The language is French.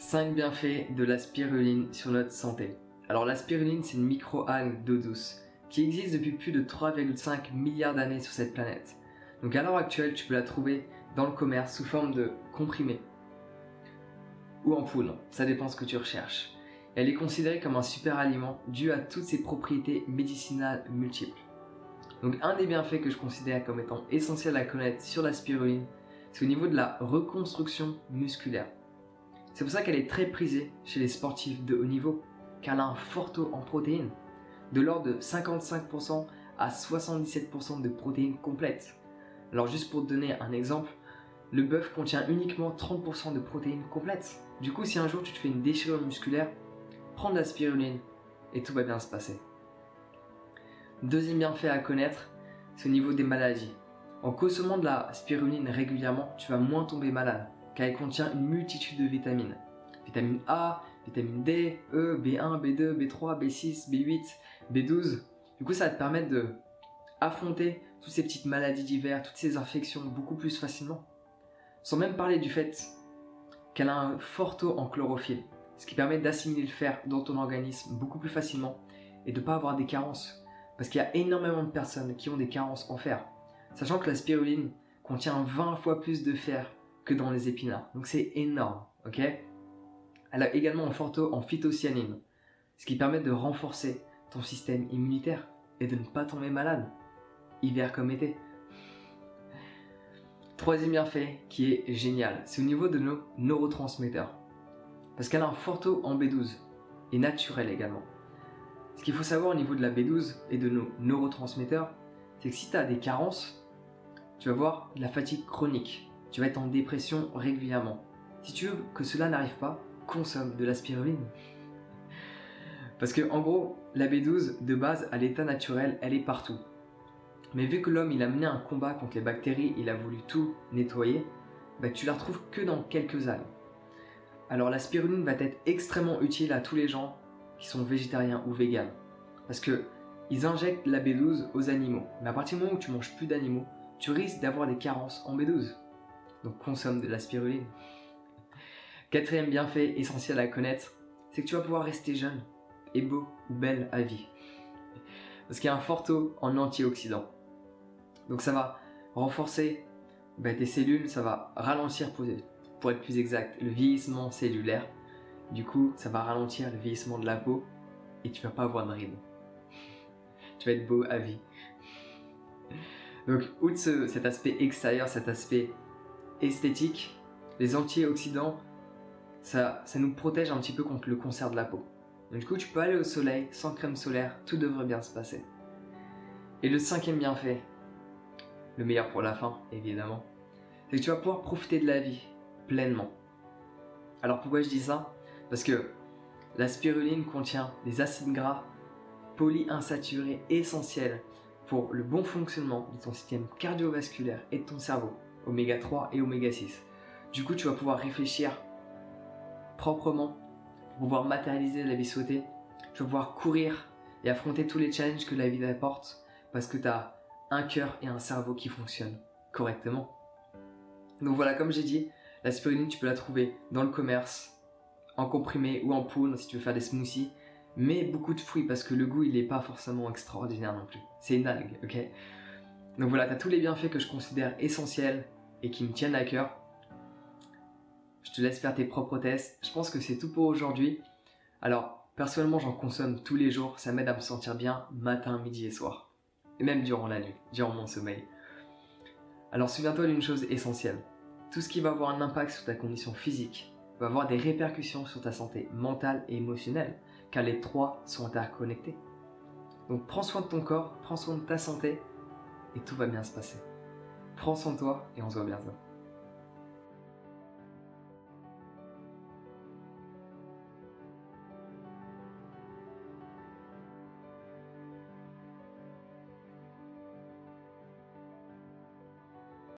5 bienfaits de la spiruline sur notre santé. Alors la spiruline, c'est une micro-algue d'eau douce qui existe depuis plus de 3,5 milliards d'années sur cette planète. Donc à l'heure actuelle, tu peux la trouver dans le commerce sous forme de comprimés ou en poudre, ça dépend ce que tu recherches. Elle est considérée comme un super aliment dû à toutes ses propriétés médicinales multiples. Donc un des bienfaits que je considère comme étant essentiel à connaître sur la spiruline, c'est au niveau de la reconstruction musculaire. C'est pour ça qu'elle est très prisée chez les sportifs de haut niveau, car elle a un fort taux en protéines, de l'ordre de 55% à 77% de protéines complètes. Alors juste pour te donner un exemple, le bœuf contient uniquement 30% de protéines complètes. Du coup, si un jour tu te fais une déchirure musculaire, prends de la spiruline et tout va bien se passer. Deuxième bienfait à connaître, c'est au niveau des maladies. En consommant de la spiruline régulièrement, tu vas moins tomber malade, car elle contient une multitude de vitamines. Vitamine A, vitamine D, E, B1, B2, B3, B6, B8, B12. Du coup, ça va te permettre de affronter toutes ces petites maladies diverses, toutes ces infections beaucoup plus facilement. Sans même parler du fait qu'elle a un fort taux en chlorophylle, ce qui permet d'assimiler le fer dans ton organisme beaucoup plus facilement et de ne pas avoir des carences. Parce qu'il y a énormément de personnes qui ont des carences en fer, sachant que la spiruline contient 20 fois plus de fer que dans les épinards. Donc c'est énorme, ok? Elle a également un fort taux en phytocyanine, ce qui permet de renforcer ton système immunitaire et de ne pas tomber malade, hiver comme été. Troisième bienfait qui est génial, c'est au niveau de nos neurotransmetteurs. Parce qu'elle a un fort taux en B12 et naturel également. Ce qu'il faut savoir au niveau de la B12 et de nos neurotransmetteurs, c'est que si tu as des carences, tu vas avoir de la fatigue chronique, tu vas être en dépression régulièrement. Si tu veux que cela n'arrive pas, consomme de la spiruline. Parce que en gros, la B12 de base à l'état naturel, elle est partout. Mais vu que l'homme il a mené un combat contre les bactéries, il a voulu tout nettoyer, tu la retrouves que dans quelques algues. Alors la spiruline va être extrêmement utile à tous les gens qui sont végétariens ou véganes. Parce que ils injectent la B12 aux animaux. Mais à partir du moment où tu manges plus d'animaux, tu risques d'avoir des carences en B12. Donc consomme de la spiruline. Quatrième bienfait essentiel à connaître, c'est que tu vas pouvoir rester jeune et beau ou belle à vie. Parce qu'il y a un fort taux en antioxydants. Donc ça va renforcer tes cellules, ça va ralentir, pour être plus exact, le vieillissement cellulaire. Du coup, ça va ralentir le vieillissement de la peau et tu vas pas avoir de rides. Tu vas être beau à vie. Donc, outre cet aspect extérieur, cet aspect esthétique, les antioxydants, ça nous protège un petit peu contre le cancer de la peau. Donc, du coup, tu peux aller au soleil sans crème solaire, tout devrait bien se passer. Et le cinquième bienfait, le meilleur pour la fin, évidemment, c'est que tu vas pouvoir profiter de la vie pleinement. Alors pourquoi je dis ça? Parce que la spiruline contient des acides gras polyinsaturés essentiels pour le bon fonctionnement de ton système cardiovasculaire et de ton cerveau, oméga 3 et oméga 6. Du coup, tu vas pouvoir réfléchir proprement, pour pouvoir matérialiser la vie souhaitée. Tu vas pouvoir courir et affronter tous les challenges que la vie t'apporte parce que tu as un cœur et un cerveau qui fonctionnent correctement. Donc voilà, comme j'ai dit, la spiruline, tu peux la trouver dans le commerce, en comprimé ou en poudre si tu veux faire des smoothies, mais beaucoup de fruits parce que le goût il n'est pas forcément extraordinaire non plus. C'est une algue, ok? Donc voilà, tu as tous les bienfaits que je considère essentiels et qui me tiennent à cœur. Je te laisse faire tes propres tests. Je pense que c'est tout pour aujourd'hui. Alors, personnellement, j'en consomme tous les jours. Ça m'aide à me sentir bien matin, midi et soir. Et même durant la nuit, durant mon sommeil. Alors, souviens-toi d'une chose essentielle. Tout ce qui va avoir un impact sur ta condition physique va avoir des répercussions sur ta santé mentale et émotionnelle, car les trois sont interconnectés. Donc prends soin de ton corps, prends soin de ta santé, et tout va bien se passer. Prends soin de toi et on se voit bientôt.